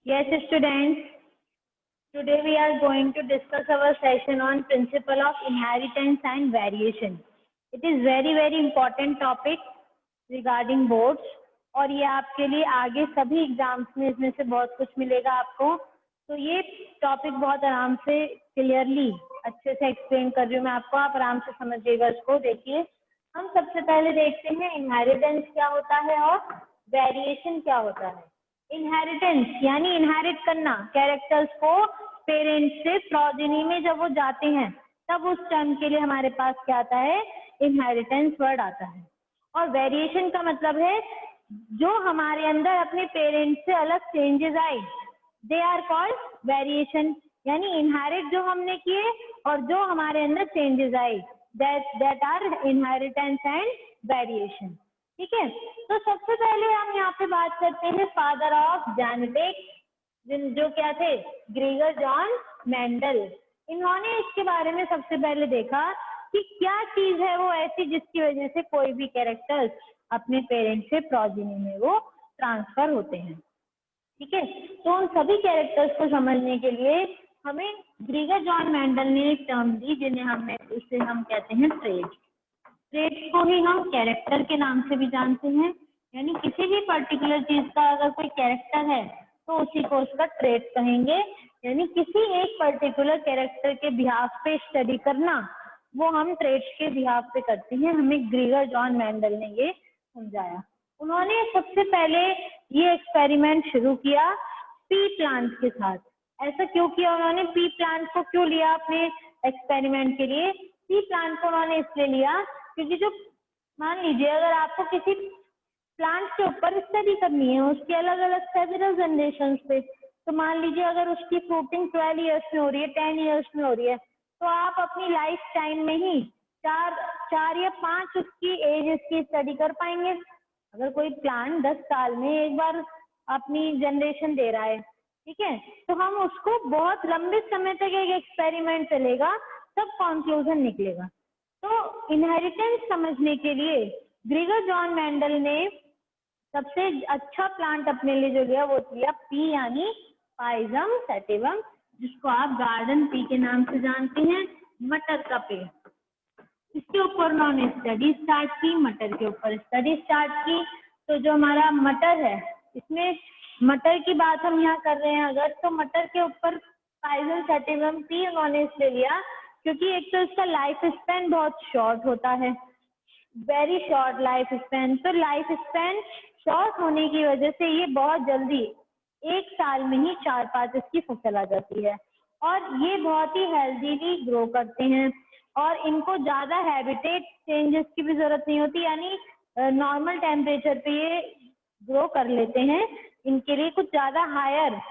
Yes, students. Today we are going to discuss our session on principle of inheritance and variation. It is very important topic regarding boards और ये आपके लिए आगे सभी exams में इसमें से बहुत कुछ मिलेगा आपको। तो ये टॉपिक बहुत आराम से क्लियरली अच्छे से एक्सप्लेन कर रही हूँ मैं आपको, आप आराम से समझिएगा इसको। देखिए, हम सबसे पहले देखते हैं इनहेरिटेंस क्या होता है और वेरिएशन क्या होता है। इनहेरिटेंस यानी इनहेरिट करना, कैरेक्टर्स को पेरेंट्स से प्रोजेनी में जब वो जाते हैं तब उस टर्म के लिए हमारे पास क्या आता है, इनहेरिटेंस वर्ड आता है। और वेरिएशन का मतलब है जो हमारे अंदर अपने पेरेंट्स से अलग चेंजेस आए, दे आर कॉल्ड वेरिएशन। यानी इनहेरिट जो हमने किए और जो हमारे अंदर चेंजेस आए, that are inheritance and variation. ठीक है, तो सबसे पहले हम यहाँ पे बात करते हैं फादर ऑफ जेनेटिक्स, जो क्या थे, ग्रेगर जॉन मेंडल। इन्होंने इसके बारे में सबसे पहले देखा कि क्या चीज है वो ऐसी जिसकी वजह से कोई भी कैरेक्टर्स अपने पेरेंट्स से प्रोजेनी में वो ट्रांसफर होते हैं। ठीक है, तो उन सभी कैरेक्टर्स को समझने के लिए हमें ग्रेगर जॉन मेंडल ने एक टर्म दी उसे हम कहते हैं ट्रेट। ट्रेट्स को ही हम कैरेक्टर के नाम से भी जानते हैं, यानी किसी भी पर्टिकुलर चीज का अगर कोई कैरेक्टर है तो उसी को उसका ट्रेट कहेंगे। यानी किसी एक पर्टिकुलर कैरेक्टर के बिहाफ पे स्टडी करना, वो हम ट्रेट्स के बिहाफ पे करते हैं। हमें ग्रेगर जॉन मेंडल ने ये समझाया। उन्होंने सबसे पहले ये एक्सपेरिमेंट शुरू किया पी प्लांट के साथ। ऐसा क्यों किया उन्होंने, पी प्लांट को क्यों लिया अपने एक्सपेरिमेंट के लिए? पी प्लांट को उन्होंने इसलिए लिया क्योंकि जो, मान लीजिए अगर आपको किसी प्लांट के ऊपर स्टडी करनी है, उसके अलग अलग सेवरल जनरेशन पे, तो मान लीजिए अगर उसकी फ्रूटिंग 12 ईयर्स में हो रही है, 10 ईयर्स में हो रही है, तो आप अपनी लाइफ टाइम में ही चार या 5 उसकी एज की स्टडी कर पाएंगे। अगर कोई प्लांट 10 साल में एक बार अपनी जनरेशन दे रहा है, ठीक है, तो हम उसको बहुत लंबे समय तक एक एक्सपेरिमेंट चलेगा तब कंक्लूजन निकलेगा। तो इनहेरिटेंस समझने के लिए ग्रेगर जॉन मेंडल ने सबसे अच्छा प्लांट अपने लिए जो लिया वो लिया पी, यानी पाइजम सैटिवम, जिसको आप गार्डन पी के नाम से जानते हैं, मटर का पेड़। इसके ऊपर उन्होंने स्टडी स्टार्ट की, मटर के ऊपर स्टडी स्टार्ट की। तो जो हमारा मटर है, इसमें मटर की बात हम यहाँ कर रहे हैं अगर, तो मटर के ऊपर पाइजम सैटिवम पी उन्होंने इसलिए लिया क्योंकि एक तो इसका लाइफ स्पैन बहुत शॉर्ट होता है, वेरी शॉर्ट लाइफ स्पैन। तो लाइफ स्पैन शॉर्ट होने की वजह से ये बहुत जल्दी 1 साल में ही 4-5 इसकी फसल आ जाती है और ये बहुत ही हेल्दीली ग्रो करते हैं और इनको ज्यादा हैबिटेट चेंजेस की भी जरूरत नहीं होती, यानी नॉर्मल टेम्परेचर पे ये ग्रो कर लेते हैं। इनके लिए कुछ ज्यादा हायर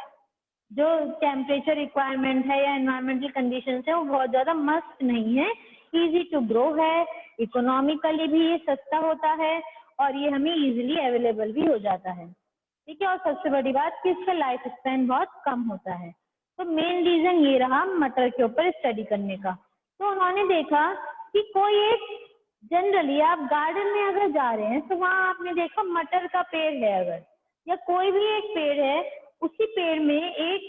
जो टेम्परेचर रिक्वायरमेंट है या एनवायरमेंटल कंडीशंस है वो बहुत ज्यादा मस्ट नहीं है, इजी टू ग्रो है, इकोनॉमिकली भी ये सस्ता होता है और ये हमें इजीली अवेलेबल भी हो जाता है। ठीक है, और सबसे बड़ी बात कि इसका लाइफ स्पैन बहुत कम होता है। तो मेन रीजन ये रहा मटर के ऊपर स्टडी करने का। तो उन्होंने देखा कि कोई एक, जनरली आप गार्डन में अगर जा रहे हैं तो वहां आपने देखा मटर का पेड़ है अगर, या कोई भी एक पेड़ है, उसी पेड़ में एक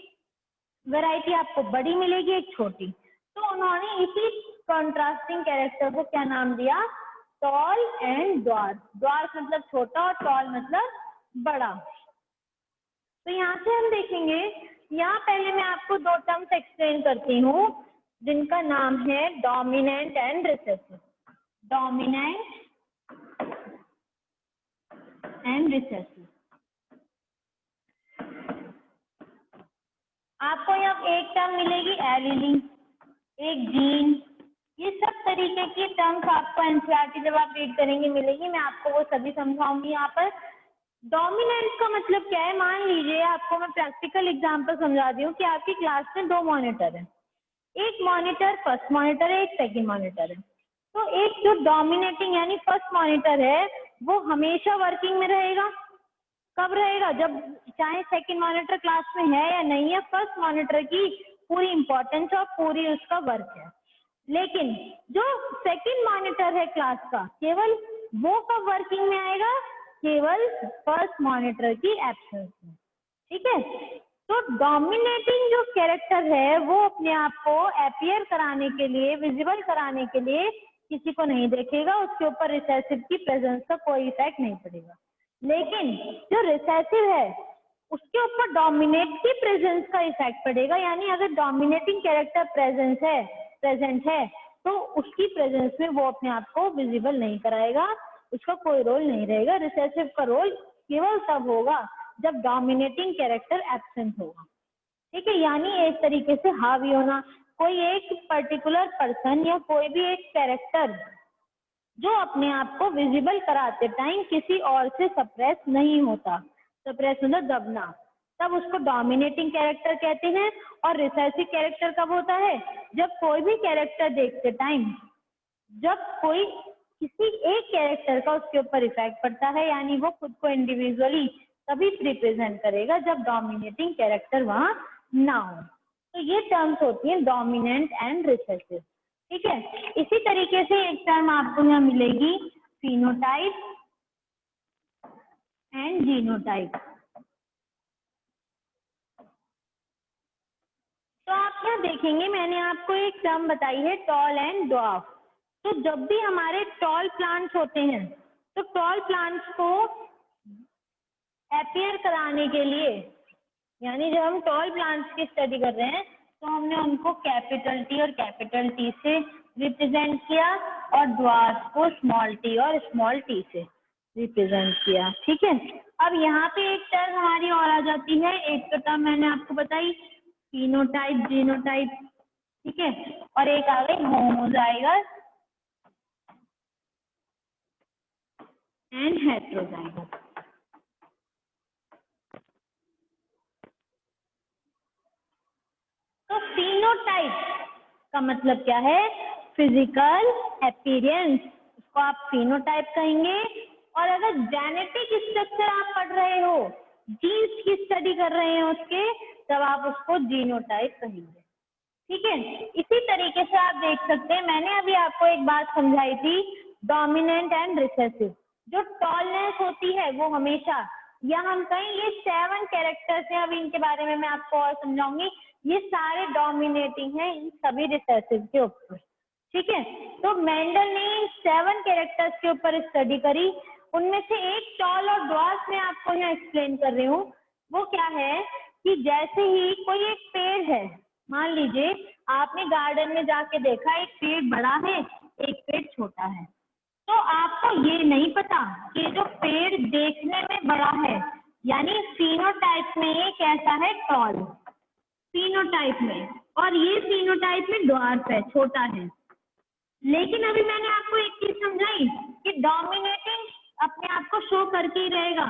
वैरायटी आपको बड़ी मिलेगी, एक छोटी। तो उन्होंने इसी कॉन्ट्रास्टिंग कैरेक्टर को क्या नाम दिया, टॉल एंड ड्वार्फ। ड्वार्फ मतलब छोटा और टॉल मतलब बड़ा। तो यहाँ से हम देखेंगे, यहाँ पहले मैं आपको 2 टर्म्स एक्सप्लेन करती हूँ जिनका नाम है dominant and recessive. Dominant and recessive. आपको यहाँ एक टर्म मिलेगी एलीली, एक जीन, ये सब तरीके की टर्म्स आपको एनसीईआरटी जब आप रीड करेंगे मिलेगी, मैं आपको वो सभी समझाऊंगी यहाँ पर। डोमिनेंट का मतलब क्या है, मान लीजिए आपको मैं प्रैक्टिकल एग्जांपल समझा दी हूँ कि आपकी क्लास में 2 मॉनिटर है, एक मॉनिटर फर्स्ट मॉनिटर है, एक सेकंड मॉनिटर है। तो एक जो डोमिनेटिंग यानी फर्स्ट मॉनिटर है वो हमेशा वर्किंग में रहेगा। कब रहेगा, जब चाहे सेकंड मॉनिटर क्लास में है या नहीं है, फर्स्ट मॉनिटर की पूरी इंपॉर्टेंस और पूरी उसका वर्क है। लेकिन जो सेकंड मॉनिटर है क्लास का, केवल वो कब वर्किंग में आएगा, केवल फर्स्ट मॉनिटर की एब्सेंस में। ठीक है, तो डोमिनेटिंग जो कैरेक्टर है वो अपने आप को अपीयर कराने के लिए, विजिबल कराने के लिए किसी को नहीं देखेगा, उसके ऊपर रिसेसिव की प्रेजेंस का कोई इफेक्ट नहीं पड़ेगा। लेकिन जो रिसेसिव है उसके ऊपर डोमिनेट की प्रेजेंस का इफेक्ट पड़ेगा, यानी अगर डोमिनेटिंग कैरेक्टर प्रेजेंट है तो उसकी प्रेजेंस में वो अपने आप को विजिबल नहीं कराएगा, उसका कोई रोल नहीं रहेगा। रिसेसिव का रोल केवल तब होगा जब डोमिनेटिंग कैरेक्टर एब्सेंट होगा। ठीक है, यानी एक तरीके से हावी होना, कोई एक पर्टिकुलर पर्सन या कोई भी एक कैरेक्टर जो अपने आप को विजिबल कराते टाइम किसी और से सप्रेस नहीं होता, सप्रेस मतलब दबना, तब उसको डोमिनेटिंग कैरेक्टर कहते हैं। और रिसेसिव कैरेक्टर कब होता है? जब कोई भी कैरेक्टर देखते टाइम, जब कोई किसी एक कैरेक्टर का उसके ऊपर इफेक्ट पड़ता है, यानी वो खुद को इंडिविजुअली तभी रिप्रेजेंट करेगा जब डोमिनेटिंग कैरेक्टर वहां ना हो। तो ये टर्म्स होती हैं डोमिनेंट एंड रिसेसिव। ठीक है, इसी तरीके से एक टर्म आपको यहाँ मिलेगी फिनोटाइप एंड जीनोटाइप। तो आप यहाँ देखेंगे मैंने आपको एक टर्म बताई है टॉल एंड ड्वार्फ। तो जब भी हमारे टॉल प्लांट्स होते हैं तो टॉल प्लांट्स को अपीयर कराने के लिए, यानी जब हम टॉल प्लांट्स की स्टडी कर रहे हैं तो हमने उनको कैपिटल टी और कैपिटल टी से रिप्रेजेंट किया और ड्वार्फ को स्मॉल टी और स्मॉल टी से रिप्रेजेंट किया। ठीक है, अब यहाँ पे एक टर्म हमारी और आ जाती है, एक तो टर्म मैंने आपको बताई फिनोटाइप, जीनोटाइप, ठीक है, और एक आ गई होमोजाइगस एंड हेटेरोजाइगस। तो फिनोटाइप का मतलब क्या है? फिजिकल अपीयरेंस, उसको आप फिनोटाइप कहेंगे। और अगर जेनेटिक स्ट्रक्चर आप पढ़ रहे हो, जीन्स की स्टडी कर रहे हैं उसके, तब आप उसको जीनोटाइप कहेंगे। ठीक है, इसी तरीके से आप देख सकते हैं, मैंने अभी आपको एक बात समझाई थी डोमिनेंट एंड रिसेसिव। जो टॉलनेस होती है वो हमेशा, या हम कहें ये 7 कैरेक्टर्स हैं, अभी इनके बारे में मैं आपको और समझाऊंगी, ये सारे डोमिनेटिंग हैं इन सभी रिसेसिव के ऊपर। ठीक है, तो मेंडल ने 7 कैरेक्टर्स के ऊपर स्टडी करी, उनमें से एक टॉल और ड्वार्फ में आपको यहाँ एक्सप्लेन कर रही हूँ। वो क्या है कि जैसे ही कोई एक पेड़ है, मान लीजिए आपने गार्डन में जाके देखा एक पेड़ बड़ा है एक पेड़ छोटा है, तो आपको ये नहीं पता कि जो पेड़ देखने में बड़ा है यानी फिनोटाइप में ये कैसा है, टॉल फिनोटाइप में, और ये फिनोटाइप में ड्वार्फ है, छोटा है। लेकिन अभी मैंने आपको एक चीज समझाई कि डोमिनेटिंग अपने आप को शो करके ही रहेगा,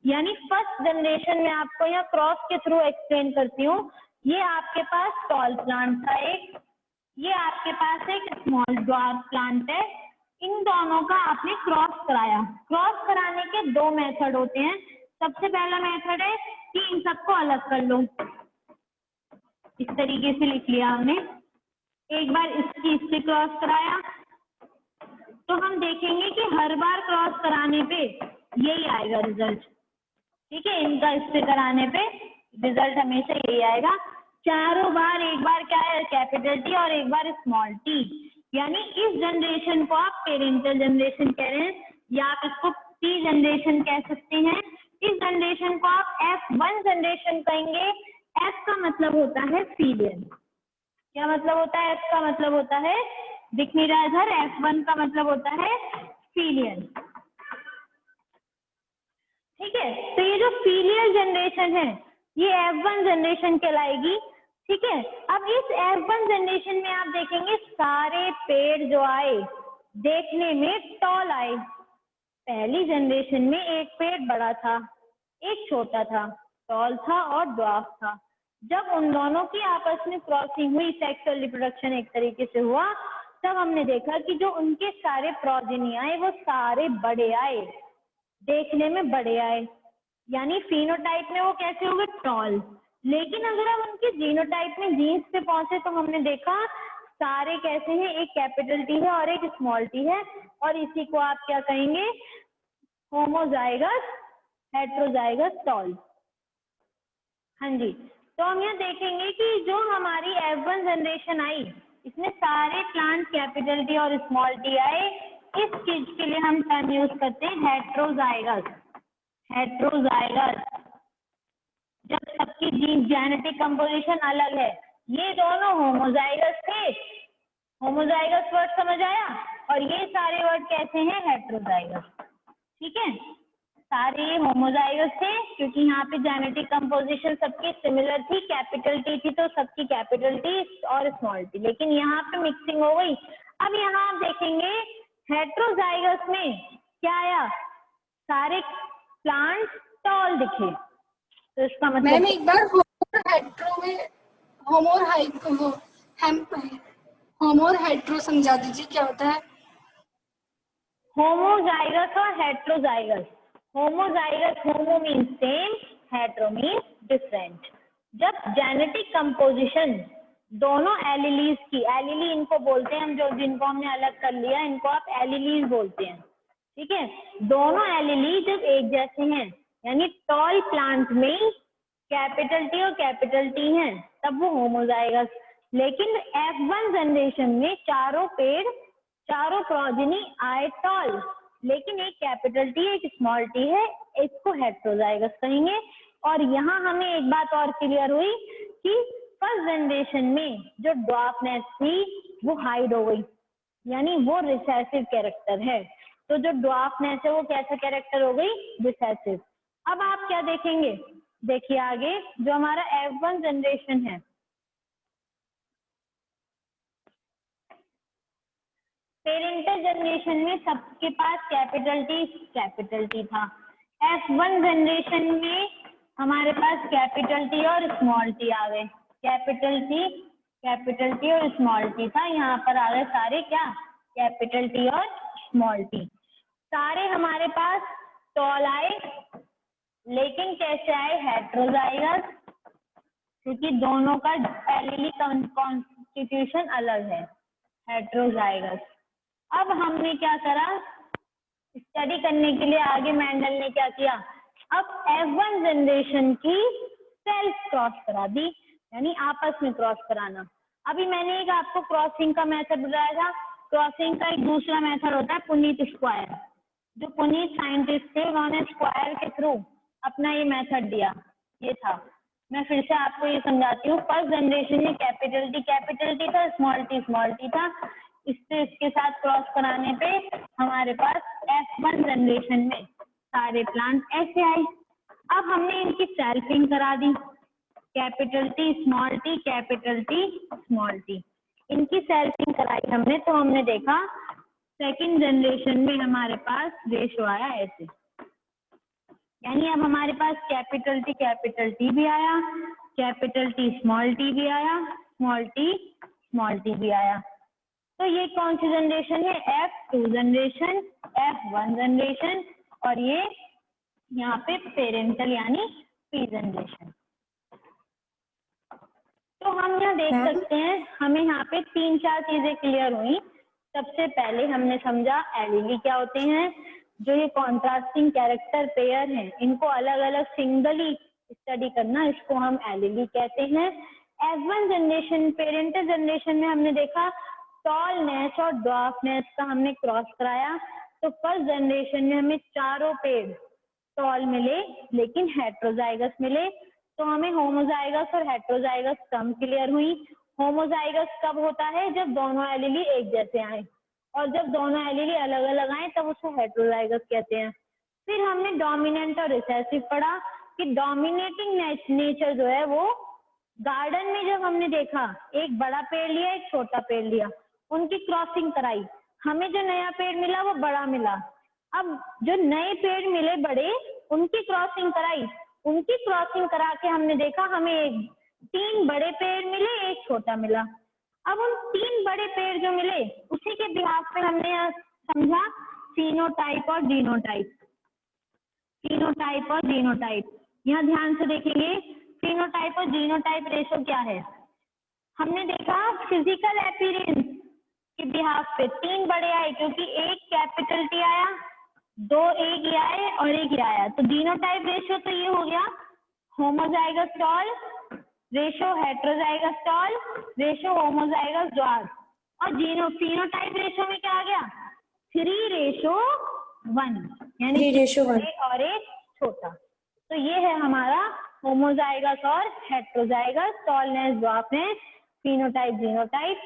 यानी फर्स्ट जनरेशन में आपको यहाँ क्रॉस के थ्रू एक्सप्लेन करती हूँ। ये आपके पास टॉल प्लांट था एक, ये आपके पास एक स्मॉल ड्वार्फ प्लांट है, इन दोनों का आपने क्रॉस कराया। क्रॉस कराने के 2 मेथड होते हैं। सबसे पहला मेथड है कि इन सबको अलग कर लो, इस तरीके से लिख लिया हमने, एक बार इससे क्रॉस कराया, तो हम देखेंगे कि हर बार क्रॉस कराने पे यही आएगा रिजल्ट। ठीक है, इनका इससे कराने पे रिजल्ट हमेशा यही आएगा। चारों बार, एक बार क्या है कैपिटल टी और एक बार स्मॉल टी, यानी इस जनरेशन को आप पेरेंटल जनरेशन कह रहे हैं या आप इसको टी जनरेशन कह सकते हैं। इस जनरेशन को आप F1 जनरेशन कहेंगे। F का मतलब होता है फीलियल। क्या मतलब होता है? F का मतलब होता है, दिख नहीं रहा इधर, F1 का मतलब होता है फीलियल। ठीक है, तो ये जो फीलियल जनरेशन है ये F1 जनरेशन कहलाएगी। ठीक है, अब इस F1 जनरेशन में आप देखेंगे सारे पेड़ जो आए देखने में टॉल आए। पहली जनरेशन में एक पेड़ बड़ा था, एक छोटा था, टॉल था और ड्वार्फ था। जब उन दोनों की आपस में क्रॉसिंग हुई, सेक्सुअल रिप्रोडक्शन एक तरीके से हुआ, तब हमने देखा कि जो उनके सारे प्रोजेनी आए वो सारे बड़े आए, देखने में बड़े आए, यानी फिनोटाइप में वो कैसे हो गए, टॉल। लेकिन अगर हम उनके जीनोटाइप में जीन्स पे पहुंचे तो हमने देखा सारे कैसे हैं, एक कैपिटल टी है और एक स्मॉल टी है, और इसी को आप क्या कहेंगे, होमोजाइगस, हेटेरोजाइगस, टॉल। हाँ जी, तो हम यहाँ देखेंगे कि जो हमारी F1 जनरेशन आई, इसमें सारे प्लांट कैपिटल टी और स्मॉल टी आए। इस चीज के लिए हम टर्म यूज करते हैं हेट्रोजाइगस। हेट्रोजाइगस जब सबकी जीन जेनेटिक कंपोजिशन अलग है। ये दोनों होमोजाइगस थे, होमोजाइगस वर्ड समझ आया, और ये सारे वर्ड कैसे हैं, हेट्रोजाइगस। ठीक है, सारे होमोजाइगस थे क्योंकि यहाँ पे जेनेटिक कंपोजिशन सबकी सिमिलर थी, कैपिटल टी थी तो सबकी कैपिटल टी और स्मॉल टी, लेकिन यहाँ पे मिक्सिंग हो गई। अब यहाँ आप देखेंगे हेट्रोजाइगस में क्या आया, सारे प्लांट्स टॉल दिखे, तो इसका मतलब मैम एक बार होमोर हेट्रो समझा दीजिए क्या होता है। होमोजाइगस और हेट्रोजाइगस। होमोजाइगस, होमो means same, hetero means different. जब जेनेटिक कंपोजिशन दोनों एलिलीज की, एलिली इनको बोलते हैं हम, जो जिनको हमने अलग कर लिया इनको आप एलिलीज बोलते हैं। ठीक है, दोनों एलिली जब एक जैसे हैं, यानी टॉल प्लांट में कैपिटल टी और कैपिटल टी हैं, तब वो होमोजाइगस। लेकिन F1 जनरेशन में चारों पेड़, चारों प्रोजेनी आए टॉल, लेकिन एक कैपिटल टी एक स्मॉल टी है, इसको हेट्रोजाइगस कहेंगे। और यहाँ हमें एक बात और क्लियर हुई कि फर्स्ट जनरेशन में जो ड्वार्फनेस थी वो हाइड हो गई, यानी वो रिसेसिव कैरेक्टर है। तो जो ड्वार्फनेस है वो कैसा कैरेक्टर हो गई, रिसेसिव। अब आप क्या देखेंगे, देखिए आगे जो हमारा F1 जनरेशन है, पेरेंटल जनरेशन में सबके पास कैपिटल टी था। F1 जनरेशन में हमारे पास कैपिटल टी और स्मॉल टी आ गए, कैपिटल टी और स्मॉल टी था, यहाँ पर आ गए सारे क्या, कैपिटल टी और स्मॉल टी। सारे हमारे पास टॉल आए, लेकिन कैसे आए, हेट्रोजाइगस, क्योंकि दोनों का एलिली कॉन्स्टिट्यूशन अलग है, हेट्रोजाइगस। अब हमने क्या करा, स्टडी करने के लिए आगे मेंडल ने क्या किया, अब F1 जनरेशन की सेल्फ क्रॉस करा दी, यानी आपस में क्रॉस कराना। अभी मैंने एक आपको क्रॉसिंग का मेथड बताया था, क्रॉसिंग का एक दूसरा मेथड होता है पुनीत स्क्वायर। जो पुनीत साइंटिस्ट थे उन्होंने स्क्वायर के थ्रू अपना ये मेथड दिया, ये था। मैं फिर से आपको ये समझाती हूँ। फर्स्ट जनरेशन में कैपिटल टी था, स्मॉल टी था, इससे इसके साथ क्रॉस कराने पे हमारे पास F1 जनरेशन में सारे प्लांट ऐसे आए। अब हमने इनकी सेल्फिंग करा दी, capital T capital T small T, इनकी सेल्फिंग कराई हमने, तो हमने देखा सेकंड जनरेशन में हमारे पास रेशो आया ऐसे, यानी अब हमारे पास कैपिटल टी भी आया, कैपिटल टी भी आया, स्मॉल टी भी आया। तो ये कौन सी जनरेशन है, F2 जनरेशन, F1 जनरेशन, और ये यहाँ पे पेरेंटल यानी P जनरेशन। तो हम यहाँ देख सकते हैं, हमें यहाँ पे 3-4 चीजें क्लियर हुई। सबसे पहले हमने समझा एलिली क्या होते हैं, जो ये कॉन्ट्रास्टिंग कैरेक्टर पेयर हैं, इनको अलग अलग सिंगली स्टडी करना, इसको हम एलिली कहते हैं। F1 जनरेशन, पेरेंटल जनरेशन में हमने देखा टॉलनेस और ड्वार्फनेस का हमने क्रॉस कराया, तो फर्स्ट जनरेशन में हमें चारों पेड़ टॉल मिले लेकिन हेट्रोजाइगस मिले, तो हमें होमोजाइगस और हेट्रोजाइगस टर्म क्लियर हुई। होमोजाइगस कब होता है, जब दोनों एलिली एक जैसे आए, और जब दोनों एलिली अलग अलग आए तब उसको हेट्रोजाइगस कहते हैं। फिर हमने डोमिनेंट और रिसेसिव पढ़ा कि डोमिनेटिंग नेचर जो है वो गार्डन में जब हमने देखा, एक बड़ा पेड़ लिया एक छोटा पेड़ लिया, उनकी क्रॉसिंग कराई, हमें जो नया पेड़ मिला वो बड़ा मिला। अब जो नए पेड़ मिले बड़े, उनकी क्रॉसिंग कराई, उनकी क्रॉसिंग करा के हमने देखा हमें 3 बड़े पेड़ मिले एक छोटा मिला। अब उन 3 बड़े पेड़ जो मिले उसी के बिहाफ पे हमने समझा फिनोटाइप और जीनोटाइप। फिनोटाइप और जीनोटाइप, यहाँ ध्यान से देखेंगे, फिनोटाइप और जीनोटाइप रेशो क्या है। हमने देखा फिजिकल अपीयरेंस के बिहाफ पे 3 बड़े आए, क्योंकि एक कैपिटल टी आया, 2 एक ही आए और एक ही आया, तो जीनोटाइप रेशियो तो ये हो गया homozygous tall ratio heterozygous tall, ratio homozygous dwarf. और फिनोटाइप रेशो में क्या आ गया? 3:1, यानी 3:1 एक और एक छोटा। तो ये है हमारा होमोजाइगस और heterozygous, tallness, dwarfness, phenotype, genotype.